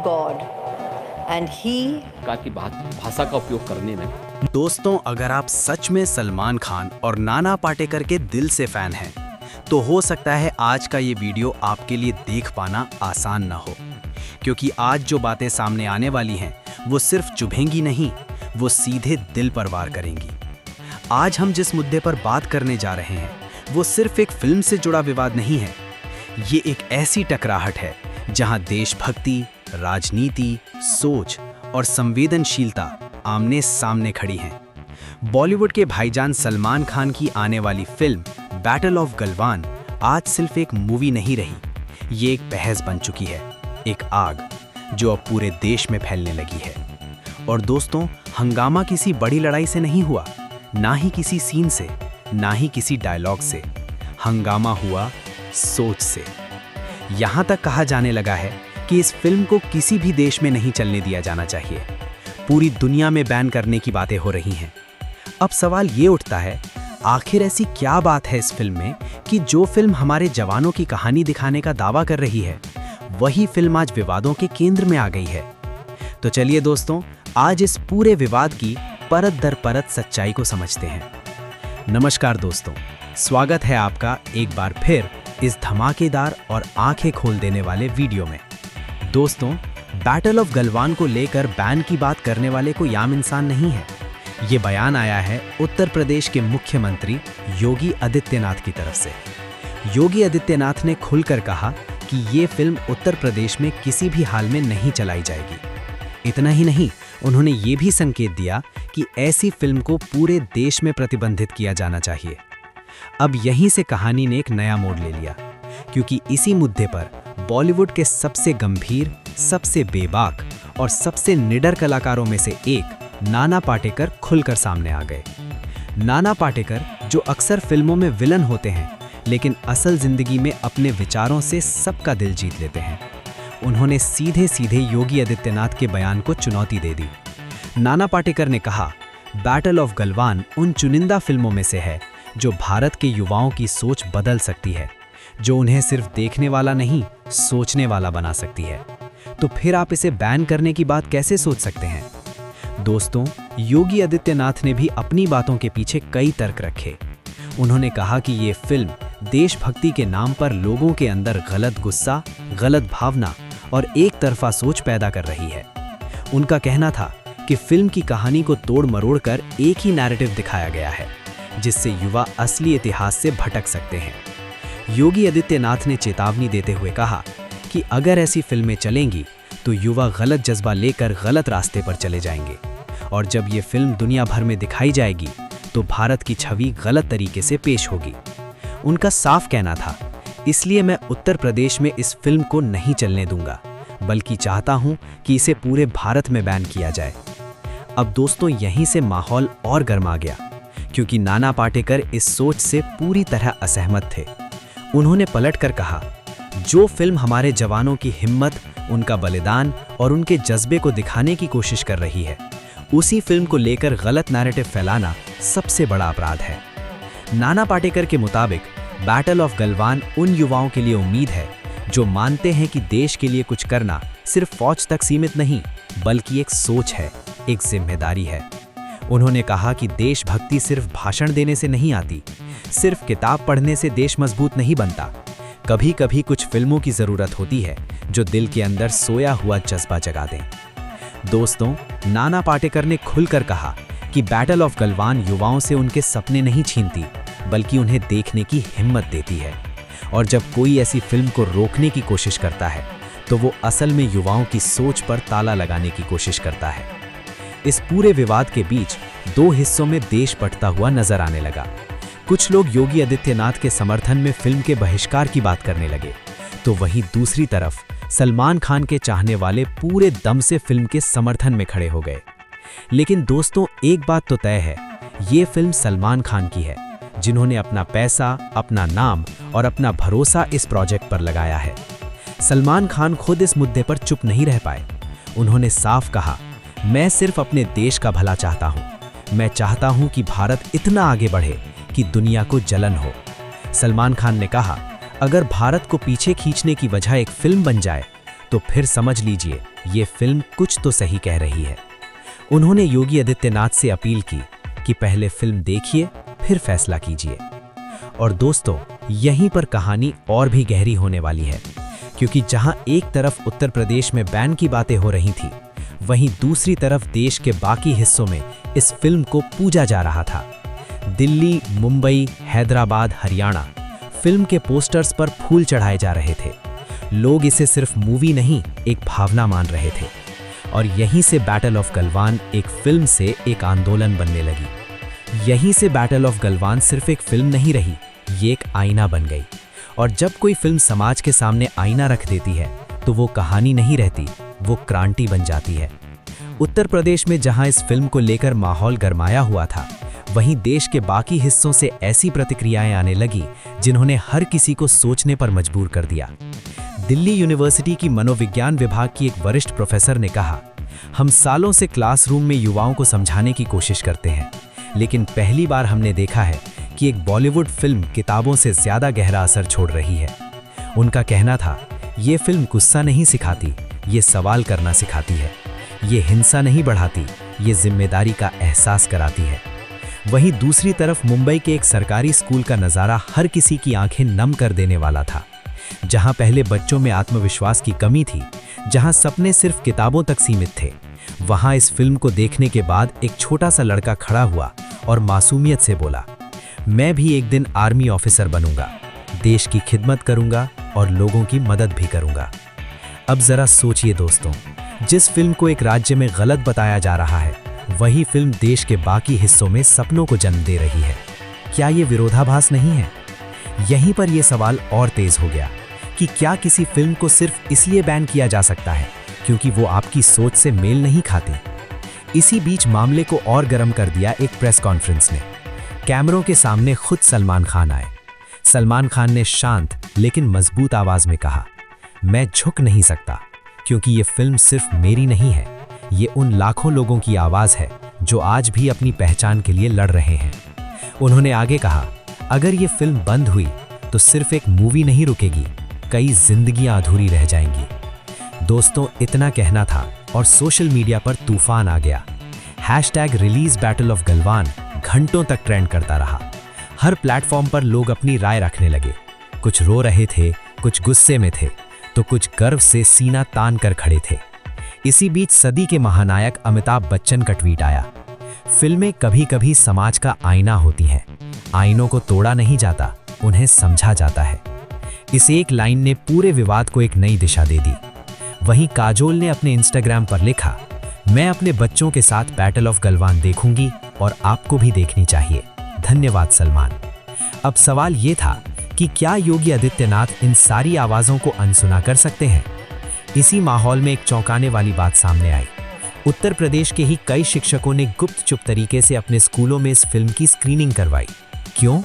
God, and He की भाषा का उपयोग करने में। दोस्तों, अगर आप सच में सलमान खान और नाना पाटेकर के दिल से फैन हैं, तो हो सकता है आज का ये वीडियो आपके लिए देख पाना आसान ना हो, क्योंकि आज जो बातें सामने आने वाली हैं वो सिर्फ चुभेंगी नहीं, वो सीधे दिल पर वार करेंगी। आज हम जिस मुद्दे पर बात करने जा रहे हैं वो सिर्फ एक फिल्म से जुड़ा विवाद नहीं है। ये एक ऐसी टकराहट है जहां देशभक्ति, राजनीति, सोच और संवेदनशीलता आमने सामने खड़ी हैं। बॉलीवुड के भाईजान सलमान खान की आने वाली फिल्म बैटल ऑफ गलवान आज सिर्फ एक मूवी नहीं रही, ये एक बहस बन चुकी है, एक आग जो अब पूरे देश में फैलने लगी है। और दोस्तों, हंगामा किसी बड़ी लड़ाई से नहीं हुआ, ना ही किसी सीन से, ना ही किसी डायलॉग से। हंगामा हुआ सोच से। यहाँ तक कहा जाने लगा है कि इस फिल्म को किसी भी देश में नहीं चलने दिया जाना चाहिए, पूरी दुनिया में बैन करने की बातें हो रही हैं। अब सवाल ये उठता है, आखिर ऐसी क्या बात है इस फिल्म में कि जो फिल्म हमारे जवानों की कहानी दिखाने का दावा कर रही है, वही फिल्म आज विवादों के केंद्र में आ गई है। तो चलिए दोस्तों, आज इस पूरे विवाद की परत दर परत सच्चाई को समझते हैं। नमस्कार दोस्तों, स्वागत है आपका एक बार फिर इस धमाकेदार और आंखें खोल देने वाले वीडियो में। दोस्तों, बैटल ऑफ गलवान को लेकर बैन की बात करने वाले कोई आम इंसान नहीं है। ये बयान आया है उत्तर प्रदेश के मुख्यमंत्री योगी आदित्यनाथ की तरफ से। योगी आदित्यनाथ ने खुलकर कहा कि ये फिल्म उत्तर प्रदेश में किसी भी हाल में नहीं चलाई जाएगी। इतना ही नहीं, उन्होंने ये भी संकेत दिया कि ऐसी फिल्म को पूरे देश में प्रतिबंधित किया जाना चाहिए। अब यहीं से कहानी ने एक नया मोड़ ले लिया, क्योंकि इसी मुद्दे पर बॉलीवुड के सबसे गंभीर, सबसे बेबाक और सबसे निडर कलाकारों में से एक नाना पाटेकर खुलकर सामने आ गए। नाना पाटेकर, जो अक्सर फिल्मों में विलन होते हैं, लेकिन असल जिंदगी में अपने विचारों से सबका दिल जीत लेते हैं, उन्होंने सीधे सीधे योगी आदित्यनाथ के बयान को चुनौती दे दी। नाना पाटेकर ने कहा, बैटल ऑफ गलवान उन चुनिंदा फिल्मों में से है जो भारत के युवाओं की सोच बदल सकती है, जो उन्हें सिर्फ देखने वाला नहीं, सोचने वाला बना सकती है। तो फिर आप इसे बैन करने की बात कैसे सोच सकते हैं? दोस्तों, योगी आदित्यनाथ ने भी अपनी बातों के पीछे कई तर्क रखे। उन्होंने कहा कि ये फिल्म देशभक्ति के नाम पर लोगों के अंदर गलत गुस्सा, गलत भावना और एक तरफा सोच पैदा कर रही है। उनका कहना था कि फिल्म की कहानी को तोड़ मरोड़ कर एक ही नैरेटिव दिखाया गया है, जिससे युवा असली इतिहास से भटक सकते हैं। योगी आदित्यनाथ ने चेतावनी देते हुए कहा कि अगर ऐसी फिल्में चलेंगी तो युवा गलत जज्बा लेकर गलत रास्ते पर चले जाएंगे, और जब ये फिल्म दुनिया भर में दिखाई जाएगी तो भारत की छवि गलत तरीके से पेश होगी। उनका साफ कहना था, इसलिए मैं उत्तर प्रदेश में इस फिल्म को नहीं चलने दूंगा, बल्कि चाहता हूं कि इसे पूरे भारत में बैन किया जाए। अब दोस्तों, यहीं से माहौल और गर्मा गया, क्योंकि नाना पाटेकर इस सोच से पूरी तरह असहमत थे। उन्होंने पलटकर कहा, जो फिल्म हमारे जवानों की हिम्मत, उनका बलिदान और उनके जज्बे को दिखाने की कोशिश कर रही है, उसी फिल्म को लेकर गलत नैरेटिव फैलाना सबसे बड़ा अपराध है। नाना पाटेकर के मुताबिक बैटल ऑफ गलवान उन युवाओं के लिए उम्मीद है जो मानते हैं कि देश के लिए कुछ करना सिर्फ फौज तक सीमित नहीं, बल्कि एक सोच है, एक जिम्मेदारी है। उन्होंने कहा कि देशभक्ति सिर्फ भाषण देने से नहीं आती, सिर्फ किताब पढ़ने से देश मजबूत नहीं बनता। कभी कभी कुछ फिल्मों की जरूरत होती है जो दिल के अंदर सोया हुआ जज्बा जगा दें। दोस्तों, नाना पाटेकर ने खुलकर कहा कि बैटल ऑफ गलवान युवाओं से उनके सपने नहीं छीनती, बल्कि उन्हें देखने की हिम्मत देती है। और जब कोई ऐसी फिल्म को रोकने की कोशिश करता है, तो वो असल में युवाओं की सोच पर ताला लगाने की कोशिश करता है। इस पूरे विवाद के बीच दो हिस्सों में देश बंटता हुआ नजर आने लगा। कुछ लोग योगी आदित्यनाथ के समर्थन में फिल्म के बहिष्कार की बात करने लगे, तो वहीं दूसरी तरफ सलमान खान के चाहने वाले पूरे दम से फिल्म के समर्थन में खड़े हो गए। लेकिन दोस्तों, एक बात तो तय है, ये फिल्म सलमान खान की है, जिन्होंने अपना पैसा, अपना नाम और अपना भरोसा इस प्रोजेक्ट पर लगाया है। सलमान खान खुद इस मुद्दे पर चुप नहीं रह पाए। उन्होंने साफ कहा, मैं सिर्फ अपने देश का भला चाहता हूं। मैं चाहता हूं कि भारत इतना आगे बढ़े कि दुनिया को जलन हो। सलमान खान ने कहा, अगर भारत को पीछे खींचने की वजह एक फिल्म बन जाए, तो फिर समझ लीजिए ये फिल्म कुछ तो सही कह रही है। उन्होंने योगी आदित्यनाथ से अपील की कि पहले फिल्म देखिए फिर फैसला कीजिए। और दोस्तों, यहीं पर कहानी और भी गहरी होने वाली है, क्योंकि जहां एक तरफ उत्तर प्रदेश में बैन की बातें हो रही थी, वहीं दूसरी तरफ देश के बाकी हिस्सों में इस फिल्म को पूजा जा रहा था। दिल्ली, मुंबई, हैदराबाद, हरियाणा फिल्म के पोस्टर्स पर फूल चढ़ाए जा रहे थे। लोग इसे सिर्फ मूवी नहीं, एक भावना मान रहे थे। और यहीं से बैटल ऑफ गलवान एक फिल्म से एक आंदोलन बनने लगी। यहीं से बैटल ऑफ गलवान सिर्फ एक फिल्म नहीं रही, ये एक आईना बन गई। और जब कोई फिल्म समाज के सामने आईना रख देती है तो वो कहानी नहीं रहती, वो क्रांति बन जाती है। उत्तर प्रदेश में जहां इस फिल्म को लेकर माहौल गरमाया हुआ था, वहीं देश के बाकी हिस्सों से ऐसी प्रतिक्रियाएं आने लगी जिन्होंने हर किसी को सोचने पर मजबूर कर दिया। दिल्ली यूनिवर्सिटी की मनोविज्ञान विभाग की एक वरिष्ठ प्रोफेसर ने कहा, हम सालों से क्लासरूम में युवाओं को समझाने की कोशिश करते हैं, लेकिन पहली बार हमने देखा है कि एक बॉलीवुड फिल्म किताबों से ज्यादा गहरा असर छोड़ रही है। उनका कहना था, ये फिल्म गुस्सा नहीं सिखाती, ये सवाल करना सिखाती है। ये हिंसा नहीं बढ़ाती, ये जिम्मेदारी का एहसास कराती है। वहीं दूसरी तरफ मुंबई के एक सरकारी स्कूल का नज़ारा हर किसी की आंखें नम कर देने वाला था। जहां पहले बच्चों में आत्मविश्वास की कमी थी, जहां सपने सिर्फ किताबों तक सीमित थे, वहां इस फिल्म को देखने के बाद एक छोटा सा लड़का खड़ा हुआ और मासूमियत से बोला, मैं भी एक दिन आर्मी ऑफिसर बनूंगा, देश की खिदमत करूंगा और लोगों की मदद भी करूंगा। अब जरा सोचिए दोस्तों, जिस फिल्म को एक राज्य में गलत बताया जा रहा है, वही फिल्म देश के बाकी हिस्सों में सपनों को जन्म दे रही है। क्या ये विरोधाभास नहीं है? यहीं पर यह सवाल और तेज हो गया कि क्या किसी फिल्म को सिर्फ इसलिए बैन किया जा सकता है क्योंकि वो आपकी सोच से मेल नहीं खाती। इसी बीच मामले को और गर्म कर दिया एक प्रेस कॉन्फ्रेंस ने। कैमरों के सामने खुद सलमान खान आए। सलमान खान ने शांत लेकिन मजबूत आवाज में कहा, मैं झुक नहीं सकता क्योंकि ये फिल्म सिर्फ मेरी नहीं है, ये उन लाखों लोगों की आवाज है जो आज भी अपनी पहचान के लिए लड़ रहे हैं। उन्होंने आगे कहा, अगर ये फिल्म बंद हुई तो सिर्फ एक मूवी नहीं रुकेगी, कई जिंदगियां अधूरी रह जाएंगी। दोस्तों, इतना कहना था और सोशल मीडिया पर तूफान आ गया। #रिलीज बैटल ऑफ गलवान घंटों तक ट्रेंड करता रहा। हर प्लेटफॉर्म पर लोग अपनी राय रखने लगे। कुछ रो रहे थे, कुछ गुस्से में थे, तो कुछ गर्व से सीना तान कर खड़े थे। इसी बीच सदी के महानायक अमिताभ बच्चन का ट्वीट आया, फिल्में कभी कभी समाज का आईना होती हैं, आईनों को तोड़ा नहीं जाता, उन्हें समझा जाता है। इस एक लाइन ने पूरे विवाद को एक नई दिशा दे दी। वहीं काजोल ने अपने इंस्टाग्राम पर लिखा, मैं अपने बच्चों के साथ बैटल ऑफ गलवान देखूंगी और आपको भी देखनी चाहिए, धन्यवाद सलमान। अब सवाल ये था कि क्या योगी आदित्यनाथ इन सारी आवाज़ों को अनसुना कर सकते हैं? इसी माहौल में एक चौंकाने वाली बात सामने आई। उत्तर प्रदेश के ही कई शिक्षकों ने गुप्त चुप तरीके से अपने स्कूलों में इस फिल्म की स्क्रीनिंग करवाई। क्यों?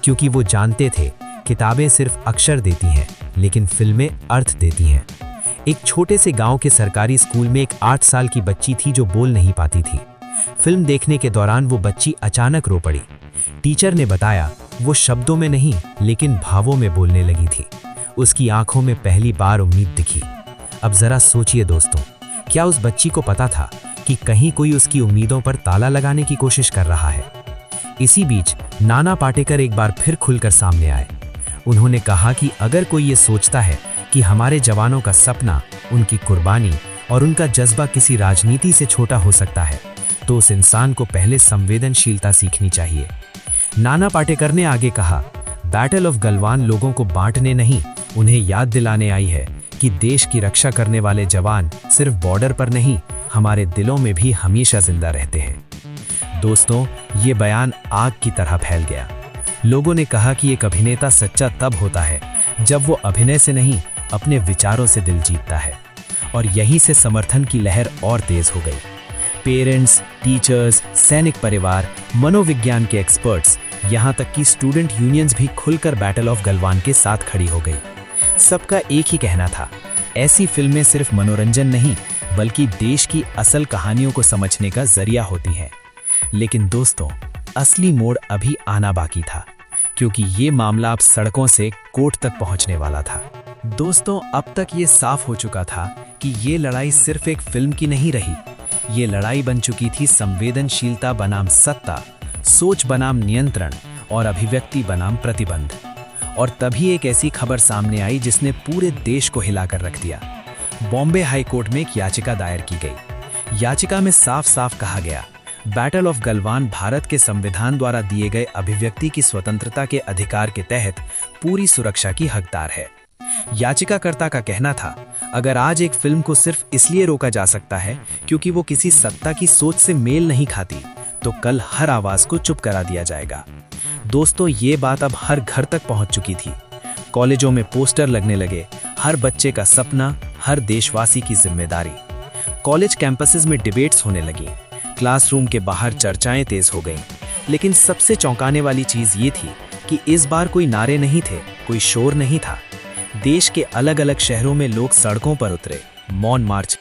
क्योंकि वो जानते थे किताबें सिर्फ अक्षर देती हैं, लेकिन फिल्में अर्थ देती हैं। एक छोटे से गांव के सरकारी स्कूल में एक 8 साल की बच्ची थी जो बोल नहीं पाती थी। फिल्म देखने के दौरान वो बच्ची अचानक रो पड़ी। टीचर ने बताया, वो शब्दों में नहीं लेकिन भावों में बोलने लगी थी। उसकी आंखों में पहली बार उम्मीद दिखी। अब जरा सोचिए दोस्तों, क्या उस बच्ची को पता था कि कहीं कोई उसकी उम्मीदों पर ताला लगाने की कोशिश कर रहा है? इसी बीच नाना पाटेकर एक बार फिर खुलकर सामने आए। उन्होंने कहा कि अगर कोई ये सोचता है कि हमारे जवानों का सपना, उनकी कुर्बानी और उनका जज्बा किसी राजनीति से छोटा हो सकता है, तो उस इंसान को पहले संवेदनशीलता सीखनी चाहिए। नाना पाटेकर ने आगे कहा, बैटल ऑफ गलवान लोगों को बांटने नहीं, उन्हें याद दिलाने आई है कि देश की रक्षा करने वाले जवान सिर्फ बॉर्डर पर नहीं, हमारे दिलों में भी हमेशा जिंदा रहते हैं। दोस्तों, ये बयान आग की तरह फैल गया। लोगों ने कहा कि एक अभिनेता सच्चा तब होता है जब वो अभिनय से नहीं, अपने विचारों से दिल जीतता है। और यहीं से समर्थन की लहर और तेज हो गई। पेरेंट्स, टीचर्स, सैनिक परिवार, मनोविज्ञान के एक्सपर्ट्स, यहाँ तक कि स्टूडेंट यूनियंस भी खुलकर बैटल ऑफ गलवान के साथ खड़ी हो गई। सबका एक ही कहना था, ऐसी फिल्में सिर्फ मनोरंजन नहीं बल्कि देश की असल कहानियों को समझने का जरिया होती हैं। लेकिन दोस्तों, असली मोड़ अभी आना बाकी था, क्योंकि ये मामला अब सड़कों से कोर्ट तक पहुंचने वाला था। दोस्तों, अब तक ये साफ हो चुका था कि ये लड़ाई सिर्फ एक फिल्म की नहीं रही। ये लड़ाई बन चुकी थी संवेदनशीलता बनाम सत्ता, सोच बनाम नियंत्रण और अभिव्यक्ति बनाम प्रतिबंध। और तभी एक ऐसी खबर सामने आई जिसने पूरे देश को हिलाकर रख दिया। बॉम्बे हाई कोर्ट में एक याचिका दायर की गई। याचिका में साफ साफ कहा गया, बैटल ऑफ गलवान भारत के संविधान द्वारा दिए गए अभिव्यक्ति की स्वतंत्रता के अधिकार के तहत पूरी सुरक्षा की हकदार है। याचिकाकर्ता का कहना था, अगर आज एक फिल्म को सिर्फ इसलिए रोका जा सकता है क्योंकि वो किसी सत्ता की सोच से मेल नहीं खाती, तो कल हर आवाज को चुप करा दिया जाएगा। दोस्तों, ये बात अब हर घर तक पहुंच चुकी थी। कॉलेजों में पोस्टर लगने लगे, हर बच्चे का सपना, हर देशवासी की जिम्मेदारी। कॉलेज कैंपसेस में डिबेट्स होने लगी, क्लासरूम के बाहर चर्चाएं तेज हो गईं। लेकिन सबसे चौंकाने वाली चीज ये थी कि इस बार कोई नारे नहीं थे, कोई शोर नहीं था। देश के अलग अलग शहरों में लोग सड़कों पर उतरे, मौन मार्च